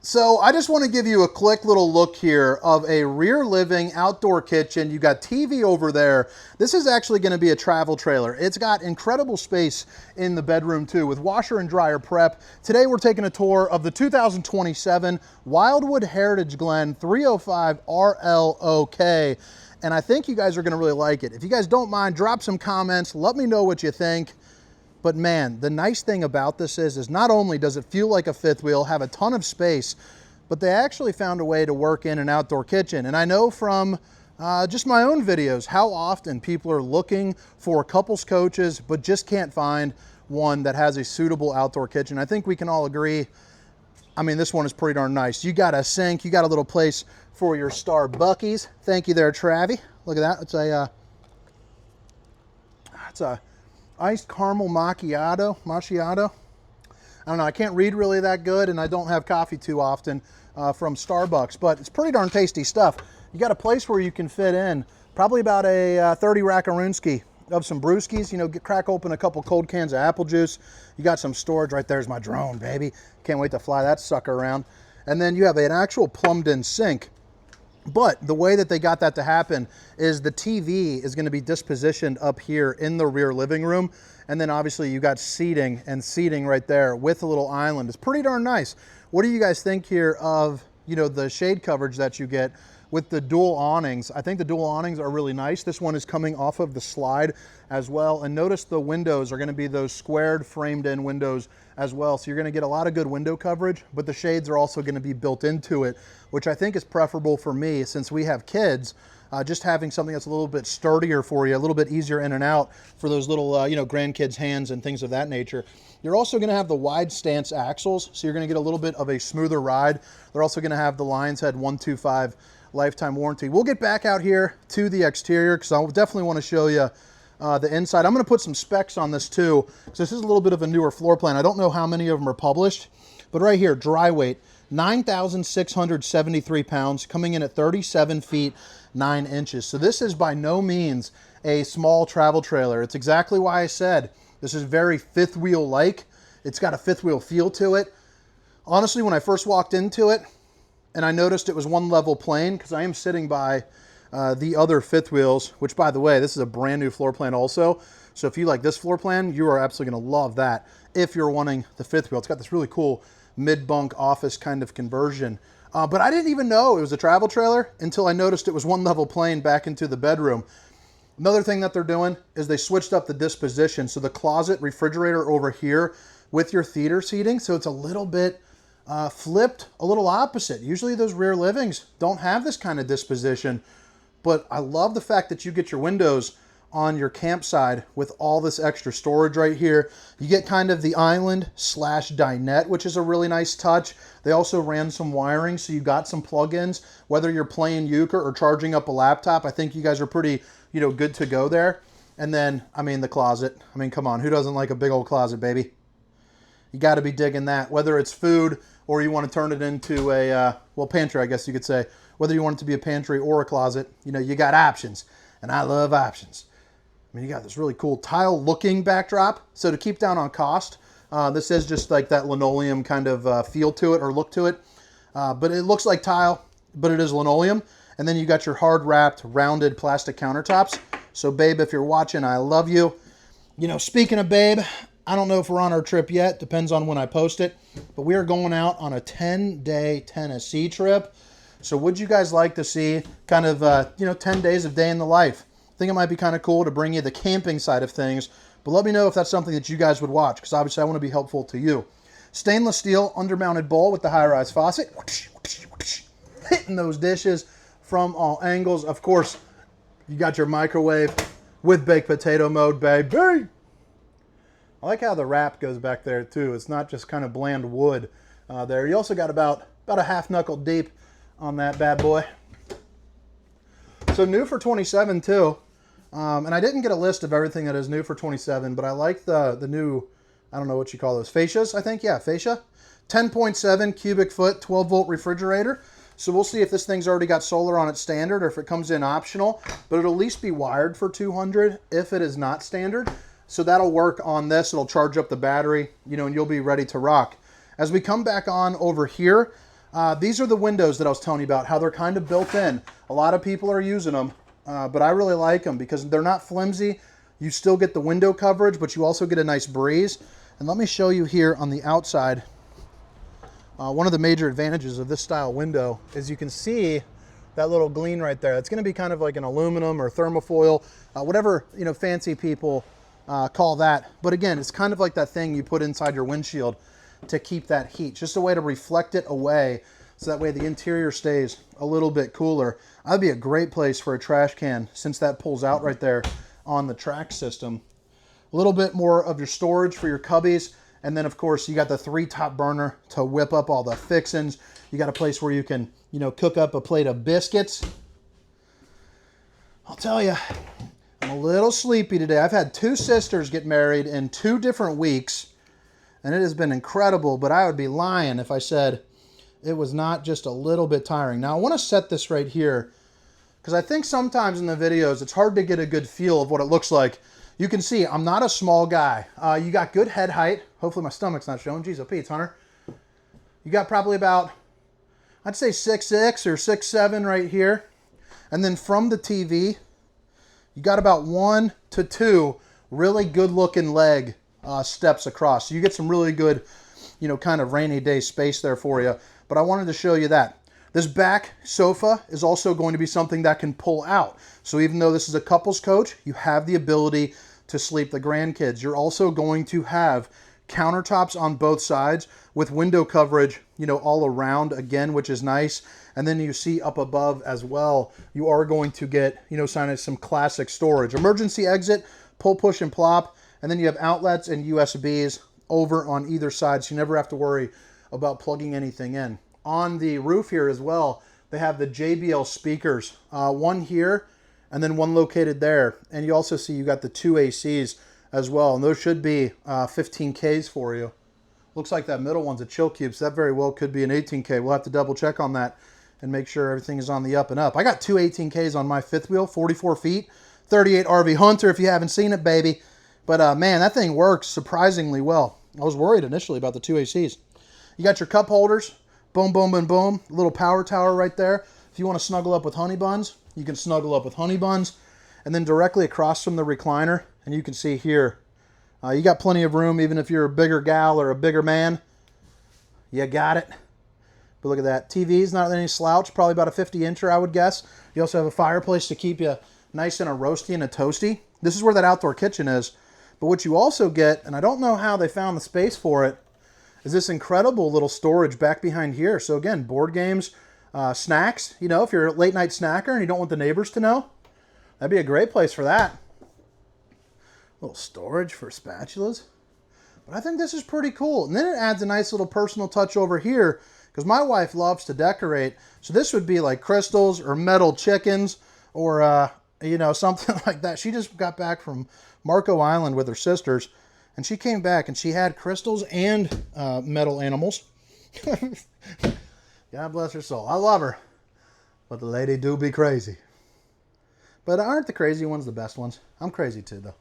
So I just want to give you a quick little look here of a rear living outdoor kitchen. You got TV over there. This is actually going to be a travel trailer. It's got incredible space in the bedroom too, with washer and dryer prep. Today we're taking a tour of the 2027 Wildwood Heritage Glen 305RLOK. And I think you guys are going to really like it. If you guys don't mind, drop some comments. Let me know what you think. But man, the nice thing about this is not only does it feel like a fifth wheel, have a ton of space, but they actually found a way to work in an outdoor kitchen. And I know from just my own videos how often people are looking for couples coaches, but just can't find one that has a suitable outdoor kitchen. I think we can all agree. I mean, this one is pretty darn nice. You got a sink, you got a little place for your Starbuckies. Thank you there, Travi. Look at that. It's a iced caramel macchiato. I don't know, I can't read really that good, and I don't have coffee too often from Starbucks, but it's pretty darn tasty stuff. You got a place where you can fit in probably about a 30 rackaroonski of some brewskis, you know, crack open a couple cold cans of apple juice. You got some storage. Right there's my drone, baby. Can't wait to fly that sucker around. And then you have an actual plumbed in sink. But the way that they got that to happen is the TV is going to be dispositioned up here in the rear living room. And then obviously you got seating right there with a little island. It's pretty darn nice. What do you guys think here of, you know, the shade coverage that you get with the dual awnings? I think the dual awnings are really nice. This one is coming off of the slide as well. And notice the windows are going to be those squared framed in windows as well. So you're going to get a lot of good window coverage, but the shades are also going to be built into it, which I think is preferable for me since we have kids. Just having something that's a little bit sturdier for you, a little bit easier in and out for those little, you know, grandkids' hands and things of that nature. You're also going to have the wide stance axles, so you're going to get a little bit of a smoother ride. They're also going to have the Lion's Head 125 lifetime warranty. We'll get back out here to the exterior because I definitely want to show you the inside. I'm going to put some specs on this too, because this is a little bit of a newer floor plan. I don't know how many of them are published, but right here, dry weight, 9,673 pounds, coming in at 37 feet, 9 inches. So this is by no means a small travel trailer. It's exactly why I said this is very fifth wheel-like. It's got a fifth wheel feel to it. Honestly, when I first walked into it, and I noticed it was one level plane, because I am sitting by the other fifth wheels, which by the way, this is a brand new floor plan also. So if you like this floor plan, you are absolutely gonna love that if you're wanting the fifth wheel. It's got this really cool mid-bunk office kind of conversion. But I didn't even know it was a travel trailer until I noticed it was one level plane back into the bedroom. Another thing that they're doing is they switched up the disposition. So the closet refrigerator over here with your theater seating. So it's a little bit flipped, a little opposite. Usually those rear livings don't have this kind of disposition, but I love the fact that you get your windows on your campsite with all this extra storage right here. You get kind of the island slash dinette, which is a really nice touch. They also ran some wiring, so you got some plugins, whether you're playing euchre or charging up a laptop. I think you guys are pretty, you know, good to go there. And then, I mean, the closet. I mean, come on, who doesn't like a big old closet, baby? You got to be digging that, whether it's food or you want to turn it into a, well, pantry, I guess you could say. Whether you want it to be a pantry or a closet, you know, you got options, and I love options. I mean, you got this really cool tile-looking backdrop. So to keep down on cost, this is just like that linoleum kind of feel to it or look to it. But it looks like tile, but it is linoleum. And then you got your hard-wrapped, rounded plastic countertops. So, babe, if you're watching, I love you. You know, speaking of babe, I don't know if we're on our trip yet. Depends on when I post it. But we are going out on a 10-day Tennessee trip. So would you guys like to see kind of, you know, 10 days of day in the life? I think it might be kind of cool to bring you the camping side of things. But let me know if that's something that you guys would watch, because obviously I want to be helpful to you. Stainless steel undermounted bowl with the high-rise faucet. Hitting those dishes from all angles. Of course, you got your microwave with baked potato mode, baby. I like how the wrap goes back there too. It's not just kind of bland wood there. You also got about a half knuckle deep on that bad boy. So new for 27 too. And I didn't get a list of everything that is new for 27, but I like the new, I don't know what you call those, fascias, I think. Yeah, fascia. 10.7 cubic foot, 12 volt refrigerator. So we'll see if this thing's already got solar on its standard or if it comes in optional, but it'll at least be wired for 200 if it is not standard. So that'll work on this. It'll charge up the battery, you know, and you'll be ready to rock. As we come back on over here, These are the windows that I was telling you about, how they're kind of built in. A lot of people are using them, but I really like them because they're not flimsy. You still get the window coverage, but you also get a nice breeze. And let me show you here on the outside. One of the major advantages of this style window is you can see that little gleam right there. It's going to be kind of like an aluminum or thermofoil, whatever fancy people call that. But again, it's kind of like that thing you put inside your windshield to keep that heat. Just a way to reflect it away, so that way the interior stays a little bit cooler. That'd be a great place for a trash can, since that pulls out right there on the track system. A little bit more of your storage for your cubbies. And then, of course, you got the 3 top burner to whip up all the fixings. You got a place where you can, cook up a plate of biscuits. I'll tell you, I'm a little sleepy today. I've had 2 sisters get married in 2 different weeks, and it has been incredible, but I would be lying if I said it was not just a little bit tiring. Now, I want to set this right here, because I think sometimes in the videos, it's hard to get a good feel of what it looks like. You can see I'm not a small guy. You got good head height. Hopefully my stomach's not showing. Jeez, oh Pete, Hunter. You got probably about, I'd say 6'6" or 6'7" right here. And then from the TV, you got about 1 to 2 really good looking leg steps across. So you get some really good, kind of rainy day space there for you. But I wanted to show you that. This back sofa is also going to be something that can pull out. So even though this is a couples coach, you have the ability to sleep the grandkids. You're also going to have countertops on both sides with window coverage, all around again, which is nice. And then you see up above as well, you are going to get, some classic storage. Emergency exit, pull, push, and plop. And then you have outlets and USBs over on either side, so you never have to worry about plugging anything in. On the roof here as well, they have the JBL speakers, one here and then one located there. And you also see you got the 2 ACs as well, and those should be 15Ks for you. Looks like that middle one's a chill cube, so that very well could be an 18K. We'll have to double check on that and make sure everything is on the up and up. I got 2 18Ks on my 5th wheel, 44 feet, 38 RV Hunter if you haven't seen it, baby. But man, that thing works surprisingly well. I was worried initially about the 2 ACs. You got your cup holders. Boom, boom, boom, boom. A little power tower right there. If you want to snuggle up with honey buns, you can snuggle up with honey buns. And then directly across from the recliner, and you can see here, you got plenty of room, even if you're a bigger gal or a bigger man. You got it. But look at that. TV's not any slouch, probably about a 50-incher, I would guess. You also have a fireplace to keep you nice and a roasty and a toasty. This is where that outdoor kitchen is. But what you also get, and I don't know how they found the space for it, is this incredible little storage back behind here. So again, board games, snacks. If you're a late night snacker and you don't want the neighbors to know, that'd be a great place for that. A little storage for spatulas. But I think this is pretty cool. And then it adds a nice little personal touch over here, because my wife loves to decorate. So this would be like crystals or metal chickens or, something like that. She just got back from Marco Island with her sisters. And she came back and she had crystals and metal animals. God bless her soul. I love her. But the lady do be crazy. But aren't the crazy ones the best ones? I'm crazy too, though.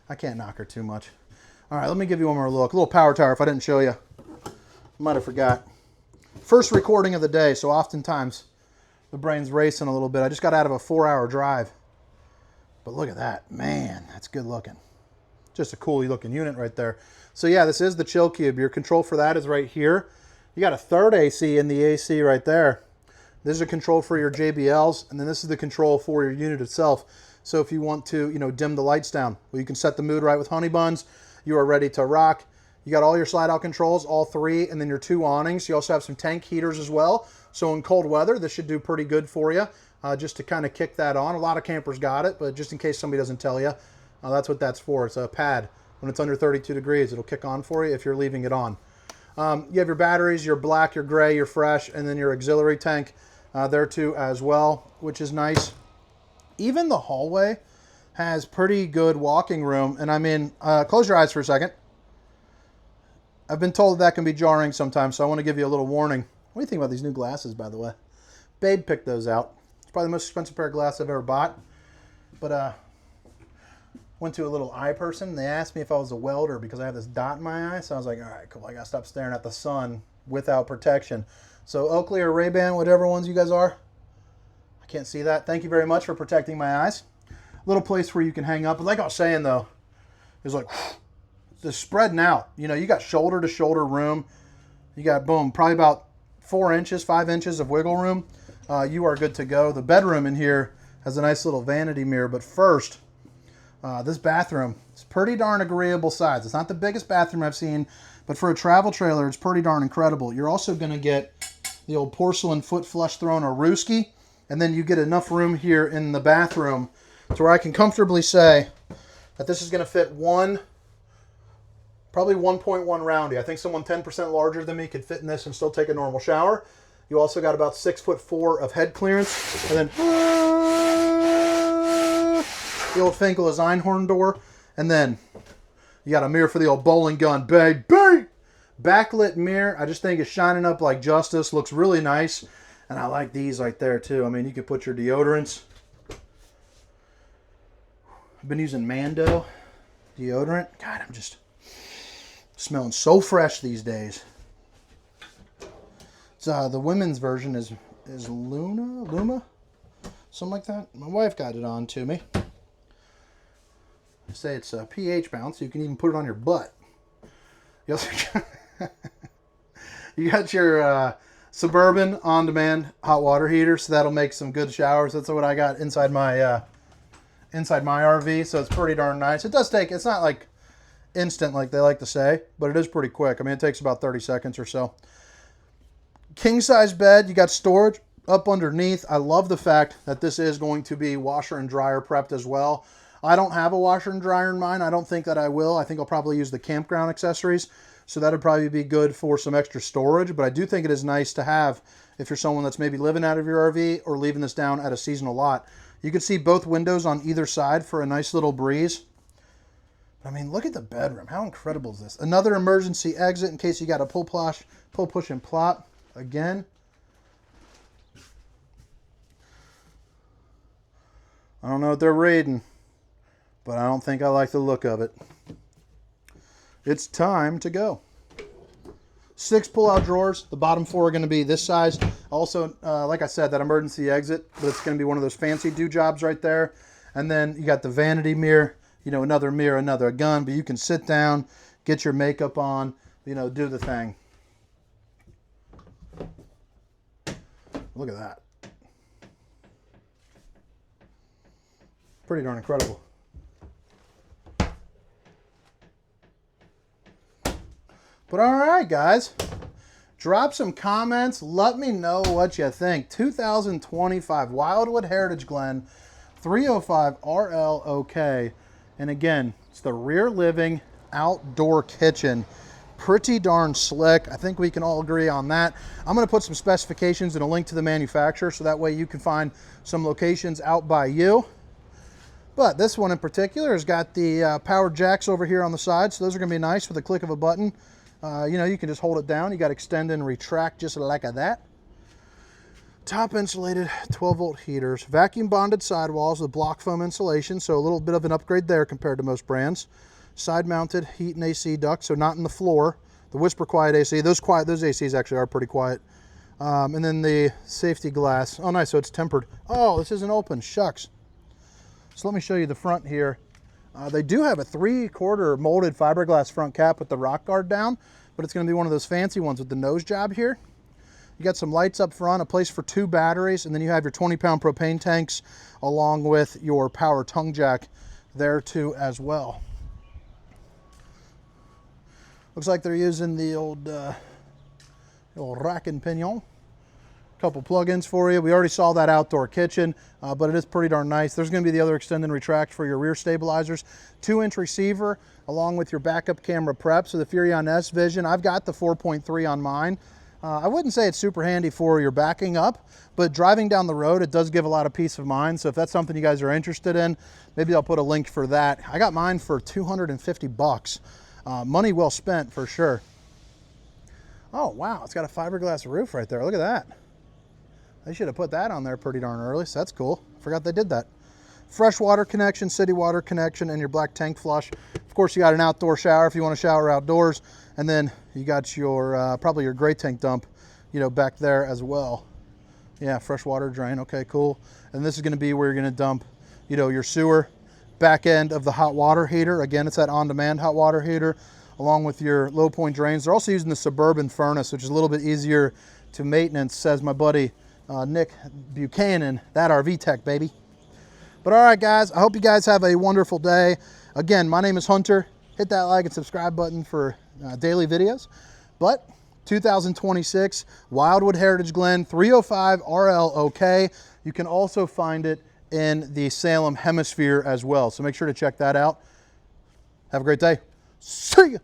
I can't knock her too much. All right, let me give you one more look. A little power tower if I didn't show you. Might have forgot. First recording of the day, so oftentimes the brain's racing a little bit. I just got out of a 4-hour drive. But look at that. Man, that's good looking. Just a cool looking unit right there. So yeah, this is the chill cube. Your control for that is right here. You got a third AC in the AC right there. This is a control for your JBLs, and then this is the control for your unit itself. So if you want to, dim the lights down, well, you can set the mood right with honey buns. You are ready to rock. You got all your slide out controls, all 3, and then your 2 awnings. You also have some tank heaters as well. So in cold weather, this should do pretty good for you, just to kind of kick that on. A lot of campers got it, but just in case somebody doesn't tell you, that's what that's for. It's a pad. When it's under 32 degrees, it'll kick on for you if you're leaving it on. You have your batteries, your black, your gray, your fresh, and then your auxiliary tank there too as well, which is nice. Even the hallway has pretty good walking room. And I mean, close your eyes for a second. I've been told that can be jarring sometimes, so I want to give you a little warning. What do you think about these new glasses, by the way? Babe picked those out. It's probably the most expensive pair of glasses I've ever bought. But went to a little eye person. They asked me if I was a welder because I have this dot in my eye. So I was like, all right, cool. I got to stop staring at the sun without protection. So Oakley or Ray-Ban, whatever ones you guys are. I can't see that. Thank you very much for protecting my eyes. Little place where you can hang up. But like I was saying though, it's like just spreading out. You know, you got shoulder to shoulder room. You got, boom, probably about 4 inches, 5 inches of wiggle room. You are good to go. The bedroom in here has a nice little vanity mirror. But first, this bathroom is pretty darn agreeable size. It's not the biggest bathroom I've seen, but for a travel trailer, it's pretty darn incredible. You're also going to get the old porcelain foot flush throne or Ruski, and then you get enough room here in the bathroom to where I can comfortably say that this is going to fit probably 1.1 roundy. I think someone 10% larger than me could fit in this and still take a normal shower. You also got about 6'4" of head clearance, and then the old Finkel Einhorn door, and then you got a mirror for the old bowling gun, baby. Backlit mirror, I just think it's shining up like justice. Looks really nice, and I like these right there too. I mean, you could put your deodorants. I've been using Mando deodorant. God, I'm just smelling so fresh these days. So the women's version is Luma, something like that. My wife got it on to me. They say it's a pH balance, so you can even put it on your butt. You also you got your Suburban on-demand hot water heater, so that'll make some good showers. That's what I got inside my RV, so it's pretty darn nice. It does take, it's not like instant like they like to say, but it is pretty quick. I mean, it takes about 30 seconds or so. King size bed, you got storage up underneath. I love the fact that this is going to be washer and dryer prepped as well. I don't have a washer and dryer in mine. I don't think that I will. I think I'll probably use the campground accessories. So that'd probably be good for some extra storage. But I do think it is nice to have if you're someone that's maybe living out of your RV or leaving this down at a seasonal lot. You can see both windows on either side for a nice little breeze. I mean, look at the bedroom. How incredible is this? Another emergency exit in case you got a pull, push, and plot. Again, I don't know what they're raiding, but I don't think I like the look of it. It's time to go. 6 pull-out drawers. The bottom 4 are going to be this size. Also, like I said, that emergency exit, but it's going to be one of those fancy do jobs right there. And then you got the vanity mirror, you know, another mirror, another gun, but you can sit down, get your makeup on, you know, do the thing. Look at that. Pretty darn incredible. But all right, guys. Drop some comments. Let me know what you think. 2025 Wildwood Heritage Glen 305RLOK. And again, it's the rear living outdoor kitchen. Pretty darn slick. I think we can all agree on that. I'm going to put some specifications and a link to the manufacturer so that way you can find some locations out by you. But this one in particular has got the power jacks over here on the side, so those are going to be nice with a click of a button. You know, you can just hold it down. You got extend and retract just like that. Top insulated 12-volt heaters, vacuum bonded sidewalls with block foam insulation, so a little bit of an upgrade there compared to most brands. Side mounted heat and AC ducts, so not in the floor. The whisper quiet AC, those ACs actually are pretty quiet. And then the safety glass. Oh, nice, so it's tempered. Oh, this isn't open, shucks. So let me show you the front here. They do have a 3/4 molded fiberglass front cap with the rock guard down, but it's going to be one of those fancy ones with the nose job here. You got some lights up front, a place for 2 batteries, and then you have your 20-pound propane tanks along with your power tongue jack there too as well. Looks like they're using the old rack and pinion. Couple plugins for you. We already saw that outdoor kitchen, but it is pretty darn nice. There's going to be the other extend and retract for your rear stabilizers. 2-inch receiver along with your backup camera prep. So the FURRION S Vision, I've got the 4.3 on mine. I wouldn't say it's super handy for your backing up, but driving down the road, it does give a lot of peace of mind. So if that's something you guys are interested in, maybe I'll put a link for that. I got mine for 250 bucks. Money well spent for sure. Oh, wow. It's got a fiberglass roof right there. Look at that. They should have put that on there pretty darn early, so that's cool. Forgot they did that. Fresh water connection, city water connection, and your black tank flush. Of course, you got an outdoor shower if you want to shower outdoors. And then you got your probably your gray tank dump you know, back there as well. Yeah, freshwater drain. Okay, cool. And this is going to be where you're going to dump, you know, your sewer. Back end of the hot water heater. Again, it's that on-demand hot water heater, along with your low point drains. They're also using the Suburban furnace, which is a little bit easier to maintenance, says my buddy Nick Buchanan, that RV Tech, baby. But all right, guys, I hope you guys have a wonderful day. Again, my name is Hunter. Hit that like and subscribe button for daily videos. But 2026 Wildwood Heritage Glen 305RLOK. You can also find it in the Salem hemisphere as well. So make sure to check that out. Have a great day. See ya.